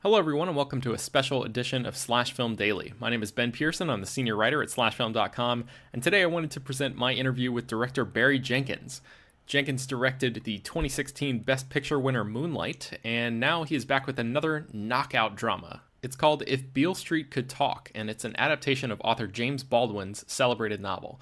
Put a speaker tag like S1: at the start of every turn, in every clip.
S1: Hello, everyone, and welcome to a special edition of Slash Film Daily. My name is Ben Pearson. I'm the senior writer at slashfilm.com, and today I wanted to present my interview with director Barry Jenkins. Jenkins directed the 2016 Best Picture winner Moonlight, and now he is back with another knockout drama. It's called If Beale Street Could Talk, and it's an adaptation of author James Baldwin's celebrated novel.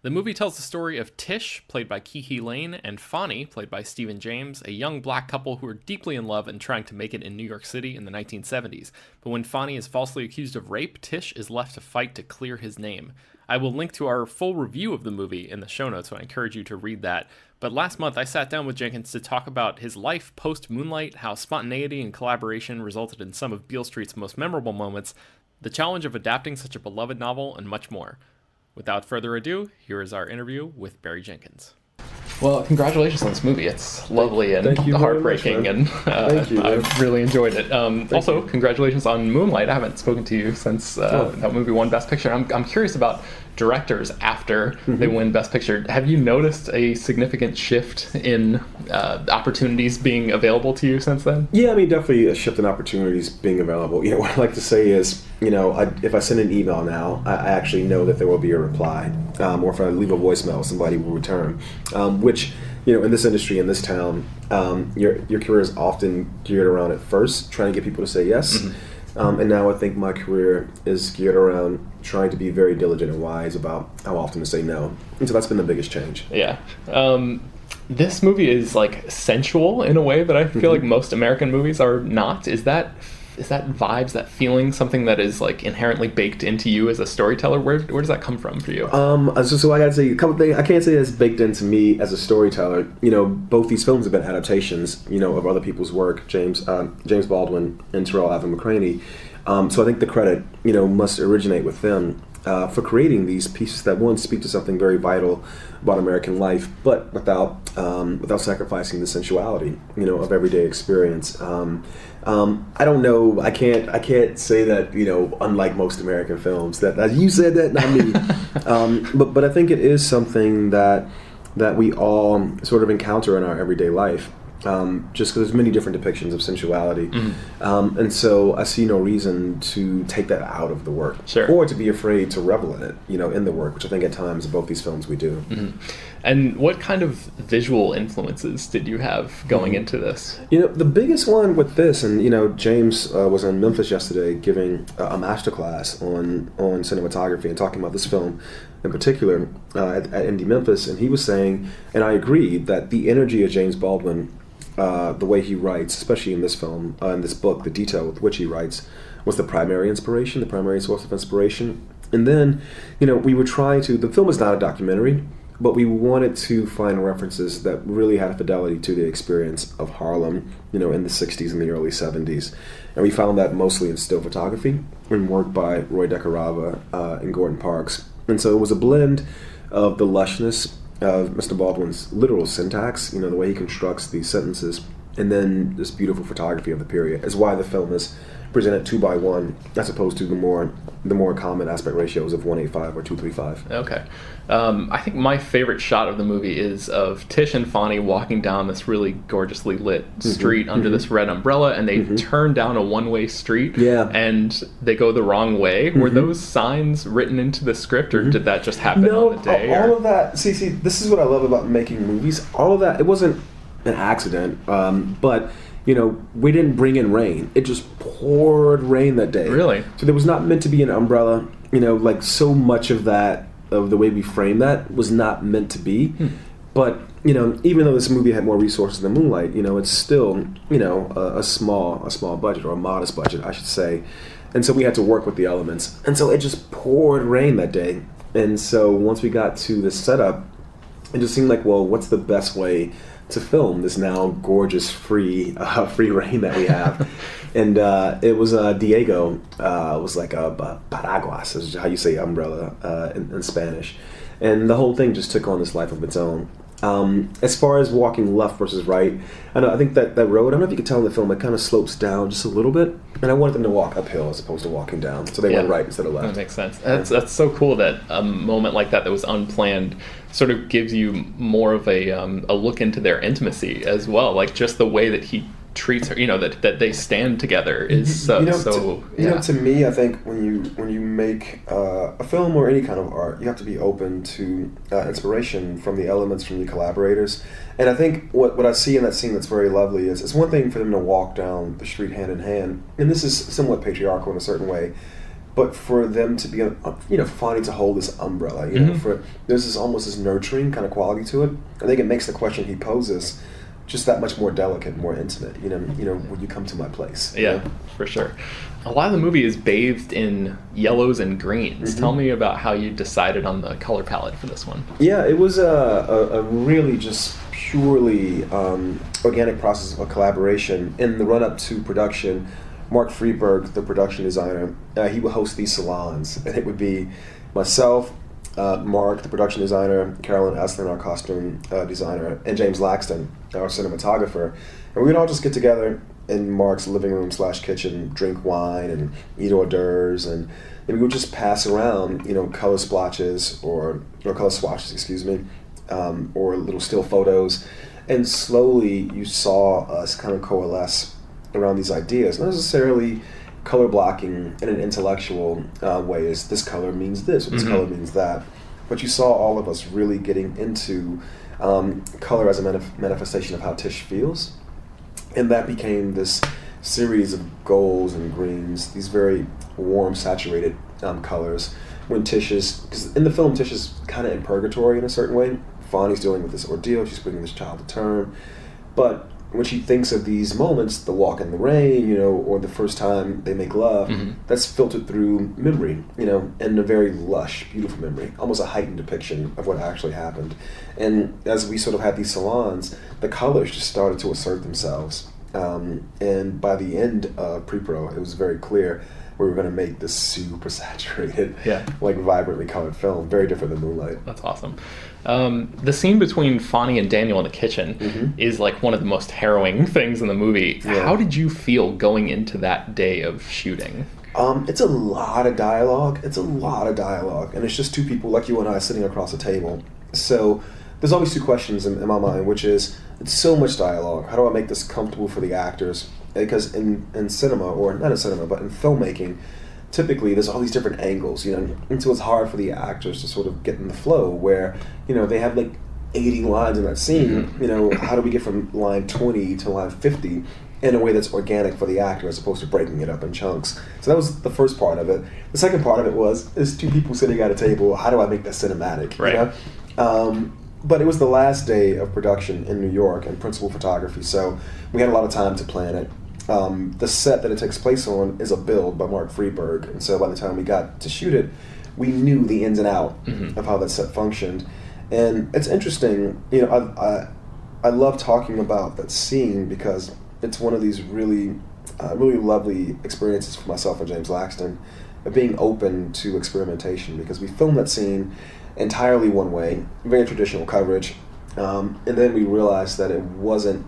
S1: The movie tells the story of Tish, played by Kiki Lane, and Fonnie, played by Stephen James, a young black couple who are deeply in love and trying to make it in New York City in the 1970s. But when Fonnie is falsely accused of rape, Tish is left to fight to clear his name. I will link to our full review of the movie in the show notes, so I encourage you to read that. But last month, I sat down with Jenkins to talk about his life post-Moonlight, how spontaneity and collaboration resulted in some of Beale Street's most memorable moments, the challenge of adapting such a beloved novel, and much more. Without further ado, here is our interview with Barry Jenkins. Well, congratulations on this movie. It's lovely and heartbreaking, and I've really enjoyed it. Also, congratulations on Moonlight. I haven't spoken to you since that movie won Best Picture. I'm curious about directors after they win Best Picture. Have you noticed a significant shift in opportunities being available to you since then?
S2: Yeah, I mean, definitely a shift in opportunities being available. You know, what I like to say is, you know, if I send an email now, I actually know that there will be a reply. Or if I leave a voicemail, somebody will return. Which, you know, in this industry, in this town, your career is often geared around at first trying to get people to say yes. And now I think my career is geared around trying to be very diligent and wise about how often to say no. And so that's been the biggest change.
S1: Yeah. This movie is like sensual in a way that I feel like most American movies are not. Is that vibes, that feeling, something that is like inherently baked into you as a storyteller? Where does that come from for you?
S2: So I gotta say a couple things. I can't say it's baked into me as a storyteller. You know, both these films have been adaptations, you know, of other people's work, James Baldwin and Terrell Alvin McCraney. So I think the credit, you know, must originate with them for creating these pieces that, one, speak to something very vital about American life, but without sacrificing the sensuality, you know, of everyday experience. I don't know. I can't say that, you know, unlike most American films, that you said that, not me. But I think it is something that we all sort of encounter in our everyday life. Just because there's many different depictions of sensuality. And so I see no reason to take that out of the work.
S1: Sure.
S2: Or to be afraid to revel in it, you know, in the work, which I think at times in both these films we do.
S1: And what kind of visual influences did you have going into this?
S2: You know, the biggest one with this, and, you know, James was in Memphis yesterday giving a masterclass on cinematography and talking about this film in particular at Indie Memphis, and he was saying, and I agree, that the energy of James Baldwin, the way he writes, especially in this film, in this book, the detail with which he writes, was the primary inspiration, the primary source of inspiration. And then, you know, we were trying to, the film is not a documentary, but we wanted to find references that really had a fidelity to the experience of Harlem, you know, in the 60s and the early 70s. And we found that mostly in still photography and work by Roy Decarava and Gordon Parks. And so it was a blend of the lushness of Mr. Baldwin's literal syntax, you know, the way he constructs these sentences, and then this beautiful photography of the period is why the film is presented 2:1 as opposed to the more common aspect ratios of 1:8:5 or 2:3:5.
S1: Okay. I think my favorite shot of the movie is of Tish and Fonnie walking down this really gorgeously lit street under this red umbrella, and they turn down a one-way street, and they go the wrong way. Were those signs written into the script, or did that just happen on the day?
S2: All of that, see, this is what I love about making movies. All of that, it wasn't an accident, but, you know, we didn't bring in rain. It just poured rain that day.
S1: Really?
S2: So there was not meant to be an umbrella. You know, like so much of that, of the way we frame that, was not meant to be. But, you know, even though this movie had more resources than Moonlight, you know, it's still, you know, a small budget, or a modest budget, I should say. And so we had to work with the elements. And so it just poured rain that day. And so once we got to the setup, it just seemed like, well, what's the best way to film this now gorgeous free reign that we have? And it was Diego. It was like a paraguas, is how you say umbrella in Spanish. And the whole thing just took on this life of its own. As far as walking left versus right, I think that road, I don't know if you can tell in the film, it kind of slopes down just a little bit, and I wanted them to walk uphill as opposed to walking down, so they went right instead of left.
S1: That makes sense. That's so cool that a moment like that was unplanned sort of gives you more of a look into their intimacy as well, like just the way that he treats her, that they stand together is so,
S2: to me, I think when you make a film or any kind of art, you have to be open to inspiration from the elements from your collaborators. And I think what I see in that scene that's very lovely is it's one thing for them to walk down the street hand in hand, and this is somewhat patriarchal in a certain way, but for them to be, Fonny to hold this umbrella, there's almost this nurturing kind of quality to it. I think it makes the question he poses just that much more delicate, more intimate. When you come to my place.
S1: Yeah, for sure. A lot of the movie is bathed in yellows and greens. Tell me about how you decided on the color palette for this one.
S2: Yeah, it was a really just purely organic process of a collaboration. In the run-up to production, Mark Freeberg, the production designer, he would host these salons, and it would be myself, Mark, the production designer, Carolyn Eslin, our costume designer, and James Laxton, our cinematographer. And we would all just get together in Mark's living room / kitchen, drink wine and eat hors d'oeuvres, and we would just pass around, color splotches or color swatches, or little still photos. And slowly you saw us kind of coalesce around these ideas, not necessarily color blocking in an intellectual way, is this color means this, or this color means that. But you saw all of us really getting into color as a manifestation of how Tish feels. And that became this series of golds and greens, these very warm, saturated colors. When because in the film, Tish is kind of in purgatory in a certain way. Fonny's dealing with this ordeal, she's bringing this child to term. But when she thinks of these moments, the walk in the rain, or the first time they make love, that's filtered through memory, and a very lush, beautiful memory, almost a heightened depiction of what actually happened. And as we sort of had these salons, the colors just started to assert themselves. And by the end of pre-pro, it was very clear we were going to make this super saturated, vibrantly colored film, very different than Moonlight.
S1: That's awesome. The scene between Fonny and Daniel in the kitchen is like one of the most harrowing things in the movie. Yeah. How did you feel going into that day of shooting?
S2: It's a lot of dialogue. And it's just two people like you and I sitting across a table. So there's always two questions in my mind, which is, it's so much dialogue. How do I make this comfortable for the actors? Because in cinema, or not in cinema, but in filmmaking, typically there's all these different angles, and so it's hard for the actors to sort of get in the flow where, they have like 80 lines in that scene, how do we get from line 20 to line 50 in a way that's organic for the actor as opposed to breaking it up in chunks? So that was the first part of it. The second part of it is two people sitting at a table, how do I make that cinematic,
S1: right.
S2: But it was the last day of production in New York and principal photography, so we had a lot of time to plan it. The set that it takes place on is a build by Mark Freeberg, and so by the time we got to shoot it, we knew the ins and out of how that set functioned. And it's interesting, I love talking about that scene because it's one of these really lovely experiences for myself and James Laxton of being open to experimentation, because we filmed that scene entirely one way, very traditional coverage, and then we realized that it wasn't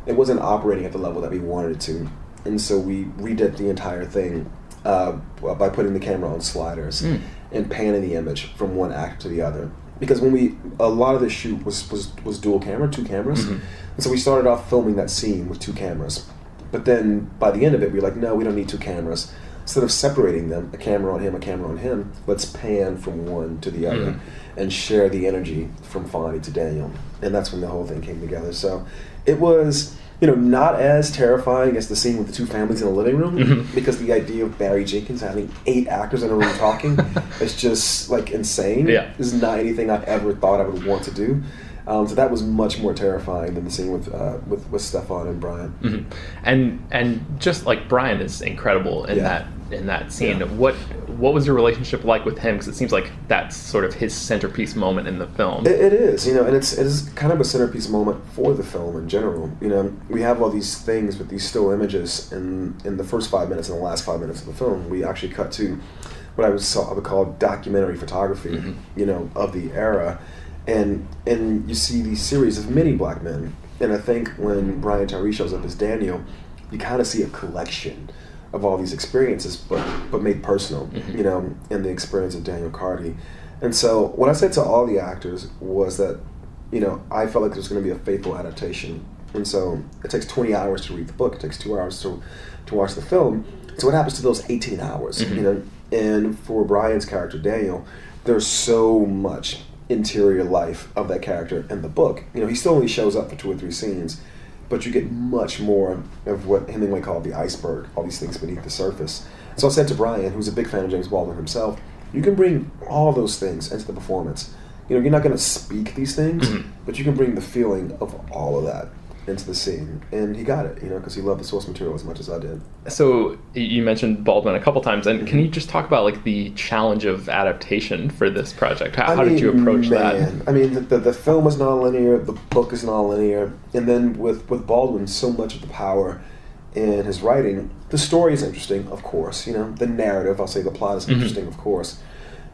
S2: operating at the level that we wanted it to, and so we redid the entire thing by putting the camera on sliders and panning the image from one actor to the other. Because a lot of the shoot was dual camera, two cameras, and so we started off filming that scene with two cameras, but then by the end of it we were like, no, we don't need two cameras. Instead of separating them, a camera on him, let's pan from one to the other and share the energy from Fonny to Daniel. And that's when the whole thing came together. So it was, not as terrifying as the scene with the two families in the living room, because the idea of Barry Jenkins having 8 actors in a room talking is just like insane.
S1: Yeah.
S2: This is not anything I ever thought I would want to do. So that was much more terrifying than the scene with Stefan and Brian.
S1: And just like Brian is incredible in that scene.
S2: Yeah.
S1: What was your relationship like with him? Because it seems like that's sort of his centerpiece moment in the film.
S2: It is, and it is kind of a centerpiece moment for the film in general. We have all these things with these still images in the first 5 minutes and the last 5 minutes of the film. We actually cut to what I would call documentary photography, of the era. And you see these series of many black men. And I think when Brian Tyree shows up as Daniel, you kind of see a collection of all these experiences, but made personal, in the experience of Daniel Carty. And so what I said to all the actors was that, I felt like there was going to be a faithful adaptation And so it takes 20 hours to read the book. It takes 2 hours to watch the film. So what happens to those 18 hours?
S1: Mm-hmm.
S2: You know, and for Brian's character Daniel, there's so much interior life of that character in the book. You know, he still only shows up for 2 or 3 scenes, but you get much more of what Hemingway called the iceberg, all these things beneath the surface. So I said to Brian, who's a big fan of James Baldwin himself, you can bring all those things into the performance. You know, you're not going to speak these things,
S1: Mm-hmm.
S2: but you can bring the feeling of all of that into the scene. And he got it, you know, because he loved the source material as much as I did.
S1: So you mentioned Baldwin a couple times, and can you just talk about like the challenge of adaptation for this project? How did you approach that?
S2: I mean, the film is non-linear, the book is non-linear, and then with Baldwin, so much of the power in his writing. The story is interesting, of course, you know, the narrative, I'll say the plot is interesting, of course,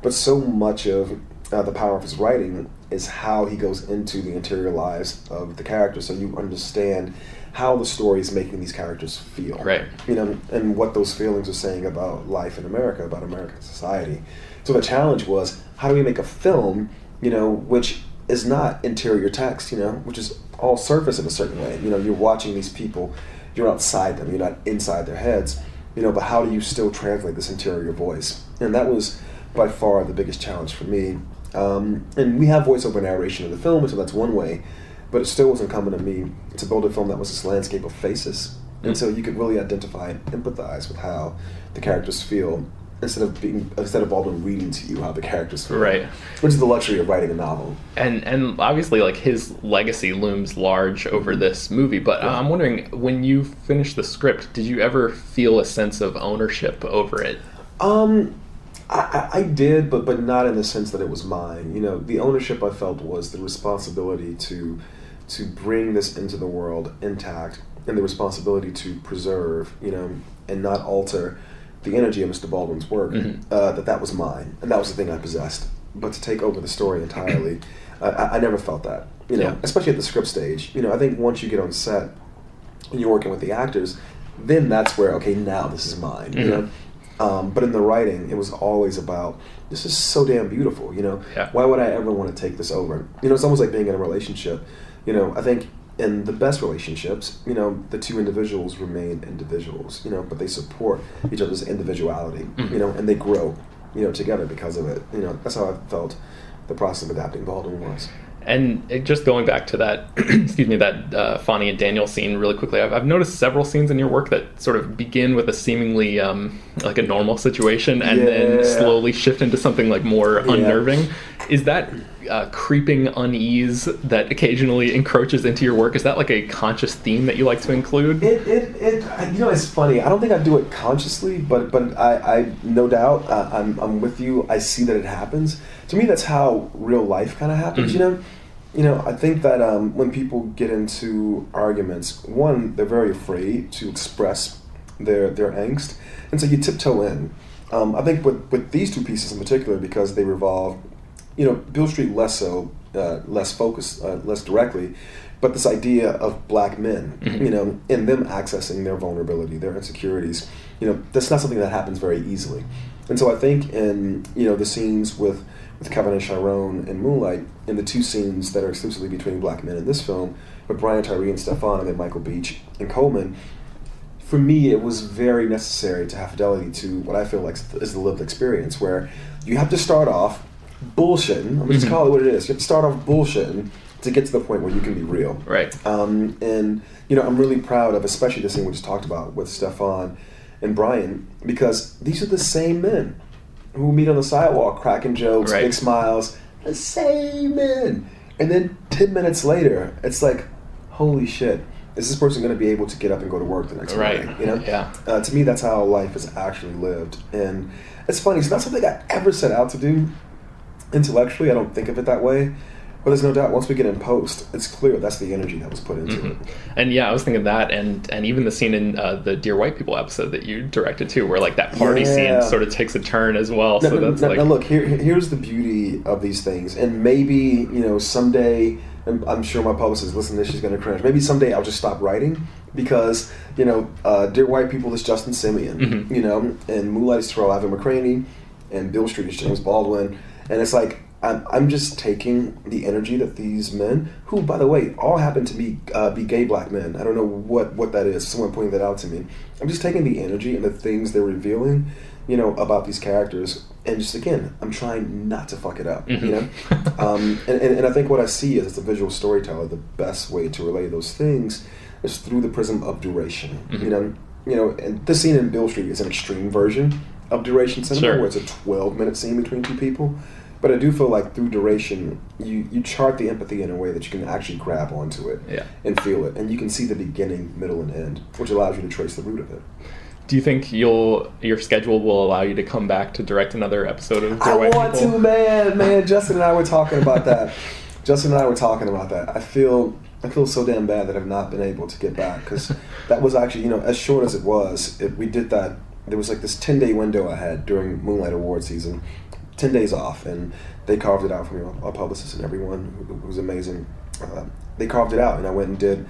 S2: but so much of the power of his writing is how he goes into the interior lives of the characters, so you understand how the story is making these characters feel,
S1: right?
S2: You know, and what those feelings are saying about life in America, about American society. So the challenge was, how do we make a film, you know, which is not interior text, you know, which is all surface in a certain way. You know, you're watching these people, you're outside them, you're not inside their heads, you know, but how do you still translate this interior voice? And that was by far the biggest challenge for me. And we have voiceover narration in the film, so that's one way, but it still was incumbent on me to build a film that was this landscape of faces. And so you could really identify and empathize with how the characters feel instead of Baldwin reading to you how the characters feel.
S1: Right.
S2: Which is the luxury of writing a novel.
S1: And obviously, like, his legacy looms large over this movie, but
S2: Yeah.
S1: I'm wondering, when you finished the script, did you ever feel a sense of ownership over it?
S2: I did, but not in the sense that it was mine. You know, the ownership I felt was the responsibility to bring this into the world intact, and the responsibility to preserve, you know, and not alter the energy of Mr. Baldwin's work. That was mine, and that was the thing I possessed. But to take over the story entirely, I never felt that. You know, especially at the script stage. You know, I think once you get on set and you're working with the actors, then that's where, okay, now this is mine. You know. But in the writing, it was always about, this is so damn beautiful, you know?
S1: Yeah.
S2: Why would I ever want to take this over? You know, it's almost like being in a relationship. You know, I think in the best relationships, you know, the two individuals remain individuals, you know, but they support each other's individuality, you know, and they grow, you know, together because of it. You know, that's how I felt the process of adapting Baldwin was.
S1: And just going back to that, excuse me, that Fonny and Daniel scene really quickly, I've noticed several scenes in your work that sort of begin with a seemingly like a normal situation and then slowly shift into something like more unnerving. Is that creeping unease that occasionally encroaches into your work? Is that like a conscious theme that you like to include?
S2: You know, it's funny. I don't think I do it consciously, but I no doubt, I'm with you. I see that it happens. To me, that's how real life kind of happens, you know? You know, I think that when people get into arguments, one, they're very afraid to express their angst, and so you tiptoe in. I think with these two pieces in particular, because they revolve, you know, Beale Street less so, less focused, less directly, but this idea of black men, you know, and them accessing their vulnerability, their insecurities, you know, that's not something that happens very easily. And so I think in, you know, the scenes with Kevin and Chiron in Moonlight, and the two scenes that are exclusively between black men in this film, with Brian, Tyree, and Stefan, and then Michael Beach and Coleman, for me, it was very necessary to have fidelity to what I feel like is the lived experience, where you have to start off bullshitting. I'm just call it what it is. You have to start off bullshitting to get to the point where you can be real.
S1: Right.
S2: And, you know, I'm really proud of, especially the scene we just talked about with Stefan and Brian, because these are the same men who meet on the sidewalk, cracking jokes, big smiles, the same men. And then 10 minutes later, it's like, holy shit, is this person going to be able to get up and go to work the next morning? You know? To me, that's how life is actually lived. And it's funny, it's not something I ever set out to do intellectually. I don't think of it that way. But there's no doubt, once we get in post, it's clear that's the energy that was put into it.
S1: And yeah, I was thinking that, and even the scene in the Dear White People episode that you directed too, where like that party scene sort of takes a turn as well.
S2: Now look, here's the beauty of these things, and maybe, you know, someday, and I'm sure my publicist listening to this, she's going to cringe. Maybe someday I'll just stop writing because, you know, Dear White People is Justin Simeon, you know, and Moonlight is Terrell Ivan McCraney, and Beale Street is James Baldwin, and it's like, I'm just taking the energy that these men, who, by the way, all happen to be gay black men. I don't know what that is. Someone pointed that out to me. I'm just taking the energy and the things they're revealing, about these characters, and just, again, I'm trying not to fuck it up, and I think what I see is, as a visual storyteller, the best way to relay those things is through the prism of duration. And this scene in Beale Street is an extreme version of duration cinema, where it's a 12-minute scene between two people. But I do feel like through duration, you chart the empathy in a way that you can actually grab onto it and feel it. And you can see the beginning, middle, and end, which allows you to trace the root of it.
S1: Do you think your schedule will allow you to come back to direct another episode of Dear White People?
S2: I want to, man. Justin and I were talking about that. I feel so damn bad that I've not been able to get back, because that was actually, as short as it was, we did that. There was like this 10-day window I had during Moonlight award season, 10 days off, and they carved it out for me, our publicist and everyone. It was amazing. They carved it out, and I went and did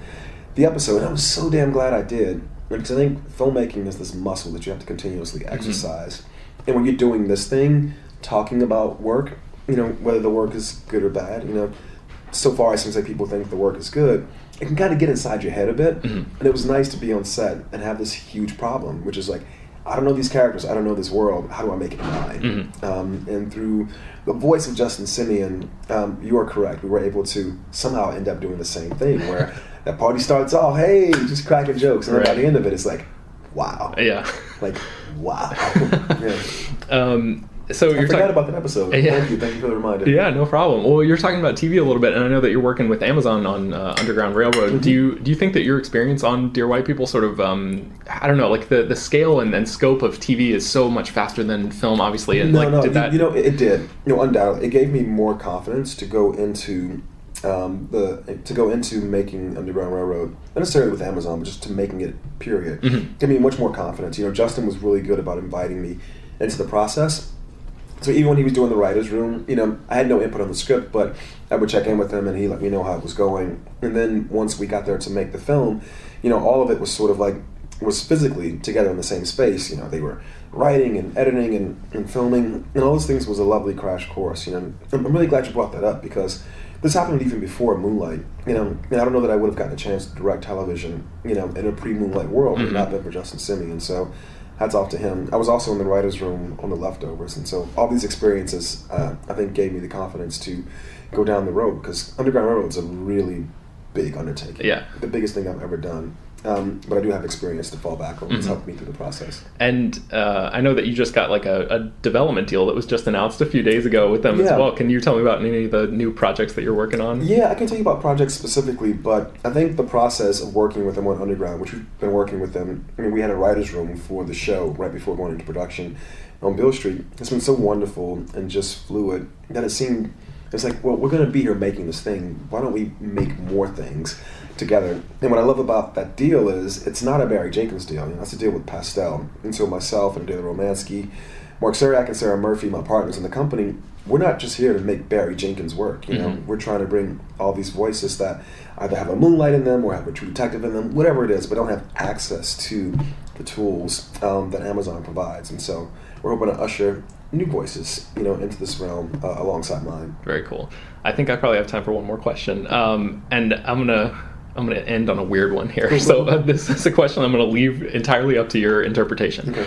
S2: the episode, and I was so damn glad I did, because I think filmmaking is this muscle that you have to continuously exercise. And when you're doing this thing, talking about work, whether the work is good or bad, so far it seems like people think the work is good, it can kind of get inside your head a bit. And it was nice to be on set and have this huge problem, which is like, I don't know these characters, I don't know this world, how do I make it mine? And through the voice of Justin Simeon, you are correct, we were able to somehow end up doing the same thing, where that party starts off, hey, just cracking jokes, and then by the end of it, it's like, wow.
S1: Yeah.
S2: Like, wow.
S1: So
S2: I forgot about that episode. Thank you for the reminder.
S1: Yeah, no problem. Well, you're talking about TV a little bit, and I know that you're working with Amazon on Underground Railroad. Do you think that your experience on Dear White People sort of, I don't know, like the scale and scope of TV is so much faster than film, obviously, and
S2: it did. Undoubtedly, it gave me more confidence to go into making Underground Railroad, not necessarily with Amazon, but just to making it. Period. Gave me much more confidence. Justin was really good about inviting me into the process. So even when he was doing the writer's room, I had no input on the script, but I would check in with him and he let me know how it was going. And then once we got there to make the film, all of it was sort of like, was physically together in the same space. They were writing and editing and filming, and all those things was a lovely crash course. I'm really glad you brought that up, because this happened even before Moonlight. And I don't know that I would have gotten a chance to direct television, in a pre-Moonlight world, if not been for Justin Simeon. So hats off to him. I was also in the writer's room on The Leftovers, and so all these experiences, I think, gave me the confidence to go down the road, because Underground Railroad is a really big undertaking.
S1: Yeah.
S2: The biggest thing I've ever done. But I do have experience to fall back on. It's helped me through the process.
S1: And I know that you just got like a development deal that was just announced a few days ago with them as well. Can you tell me about any of the new projects that you're working on? Yeah, I
S2: can tell you about projects specifically, but I think the process of working with them on Underground, which we've been working with them, we had a writer's room for the show right before going into production on Beale Street. It's been so wonderful and just fluid that it's like, well, we're going to be here making this thing. Why don't we make more things together? And what I love about that deal is it's not a Barry Jenkins deal. That's a deal with Pastel. And so myself and Dana Romansky, Mark Suriak and Sarah Murphy, my partners in the company, we're not just here to make Barry Jenkins work. We're trying to bring all these voices that either have a Moonlight in them or have a True Detective in them, whatever it is, but don't have access to the tools that Amazon provides. And so we're hoping to usher new voices, into this realm alongside mine.
S1: Very cool. I think I probably have time for one more question, and I'm gonna end on a weird one here. So this is a question I'm gonna leave entirely up to your interpretation. Okay.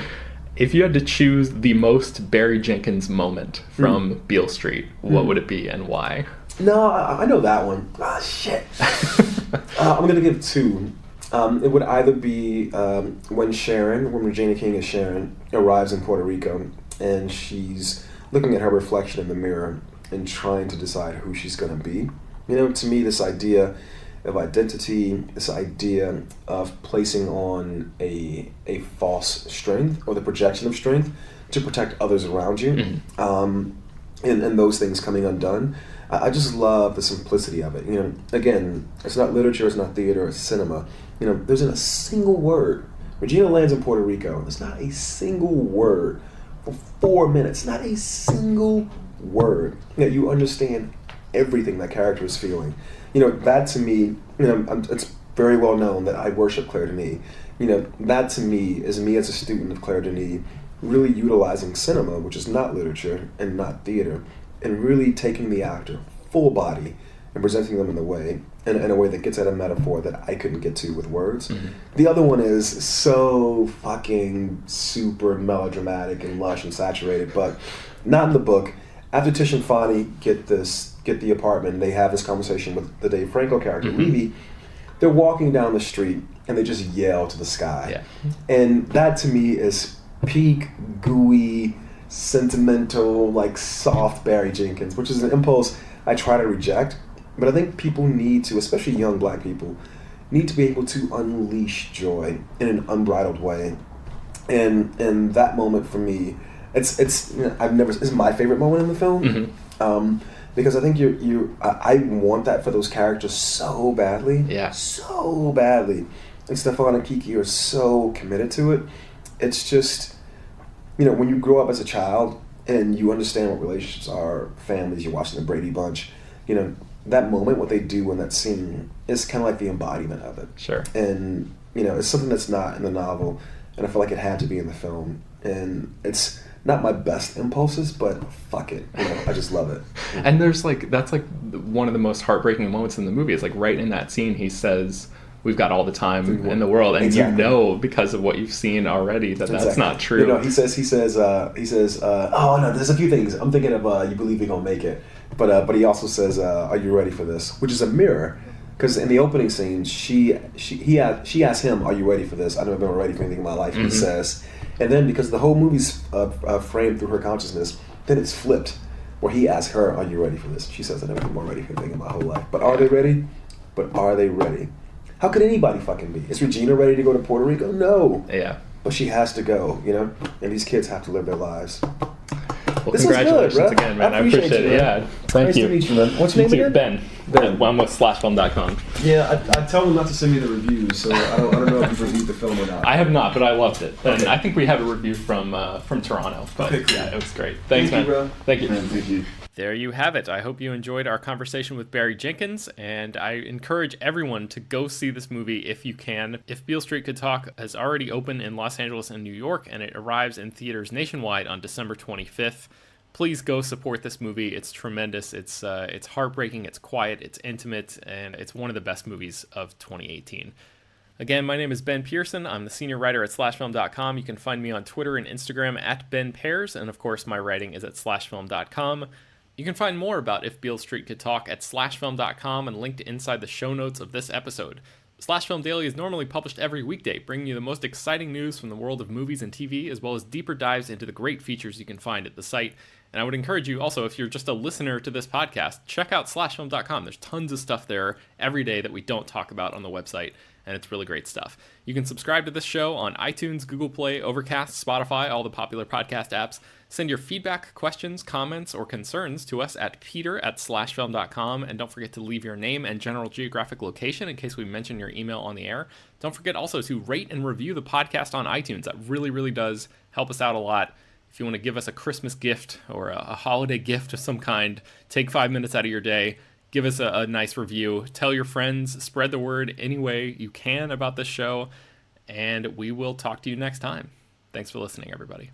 S1: If you had to choose the most Barry Jenkins moment from Beale Street, what would it be and why?
S2: No, I know that one. Ah, shit. I'm gonna give two. It would either be when Regina King as Sharon arrives in Puerto Rico, and she's looking at her reflection in the mirror and trying to decide who she's going to be. To me, this idea of identity, this idea of placing on a false strength or the projection of strength to protect others around you, and those things coming undone. I just love the simplicity of it. Again, it's not literature, it's not theater, it's cinema. There's not a single word. Regina lands in Puerto Rico. There's not a single word for 4 minutes. Not a single word. You understand everything that character is feeling. That to me, it's very well known that I worship Claire Denis. That to me is me as a student of Claire Denis, really utilizing cinema, which is not literature and not theater, and really taking the actor full body and presenting them in a way that gets at a metaphor that I couldn't get to with words.
S1: Mm-hmm.
S2: The other one is so fucking super melodramatic and lush and saturated, but not in the book. After Tish and Fonnie get the apartment, and they have this conversation with the Dave Franco character,
S1: Mm-hmm.
S2: Levy, they're walking down the street and they just yell to the sky.
S1: Yeah.
S2: And that to me is peak, gooey, sentimental, like soft Barry Jenkins, which is an impulse I try to reject. But I think people need to, especially young black people, need to be able to unleash joy in an unbridled way. And that moment for me, it's my favorite moment in the film.
S1: Mm-hmm.
S2: Because I think I want that for those characters so badly.
S1: Yeah.
S2: So badly. And Stefan and Kiki are so committed to it. It's just, when you grow up as a child and you understand what relationships are, families, you're watching the Brady Bunch, that moment, what they do in that scene is kind of like the embodiment of it.
S1: Sure.
S2: And, it's something that's not in the novel, and I feel like it had to be in the film. And it's not my best impulses, but fuck it. I just love it.
S1: And that's one of the most heartbreaking moments in the movie. It's like right in that scene, he says, "We've got all the time in the world," and
S2: exactly.
S1: Because of what you've seen already that's not true.
S2: He says, "Oh no, there's a few things. I'm thinking of you believe you're gonna make it," but he also says, "Are you ready for this?" Which is a mirror, because in the opening scene, she asks him, "Are you ready for this?" I've never been ready for anything in my life. Mm-hmm. He says, and then because the whole movie's framed through her consciousness, then it's flipped, where he asks her, "Are you ready for this?" She says, "I've never been more ready for anything in my whole life." But are they ready? How could anybody fucking be? Is Regina ready to go to Puerto Rico? No.
S1: Yeah.
S2: But she has to go, and these kids have to live their lives.
S1: Well, congratulations again, man. I appreciate it. Yeah. Thank you.
S2: Nice to meet you, man. What's your name again?
S1: Ben. I'm with slashfilm.com.
S2: Yeah, I tell them not to send me the reviews, so I don't know if you've reviewed the film or not.
S1: I have not, but I loved it. And I think we have a review from Toronto. But
S2: okay, cool.
S1: Yeah, it was great. Thanks, man.
S2: You, bro.
S1: Thank you.
S2: Man, thank you.
S1: There you have it. I hope you enjoyed our conversation with Barry Jenkins, and I encourage everyone to go see this movie if you can. If Beale Street Could Talk has already opened in Los Angeles and New York, and it arrives in theaters nationwide on December 25th, please go support this movie. It's tremendous. It's heartbreaking, it's quiet, it's intimate, and it's one of the best movies of 2018. Again, my name is Ben Pearson. I'm the senior writer at slashfilm.com. You can find me on Twitter and Instagram at Ben Pears, and of course my writing is at slashfilm.com. You can find more about If Beale Street Could Talk at slashfilm.com and linked inside the show notes of this episode. Slash Film Daily is normally published every weekday, bringing you the most exciting news from the world of movies and TV, as well as deeper dives into the great features you can find at the site. And I would encourage you also, if you're just a listener to this podcast, check out slashfilm.com. There's tons of stuff there every day that we don't talk about on the website, and it's really great stuff. You can subscribe to this show on iTunes, Google Play, Overcast, Spotify, all the popular podcast apps. Send your feedback, questions, comments, or concerns to us at peter@slashfilm.com, and don't forget to leave your name and general geographic location in case we mention your email on the air. Don't forget also to rate and review the podcast on iTunes. That really, really does help us out a lot. If you want to give us a Christmas gift or a holiday gift of some kind, take 5 minutes out of your day, give us a nice review, tell your friends, spread the word any way you can about this show, and we will talk to you next time. Thanks for listening, everybody.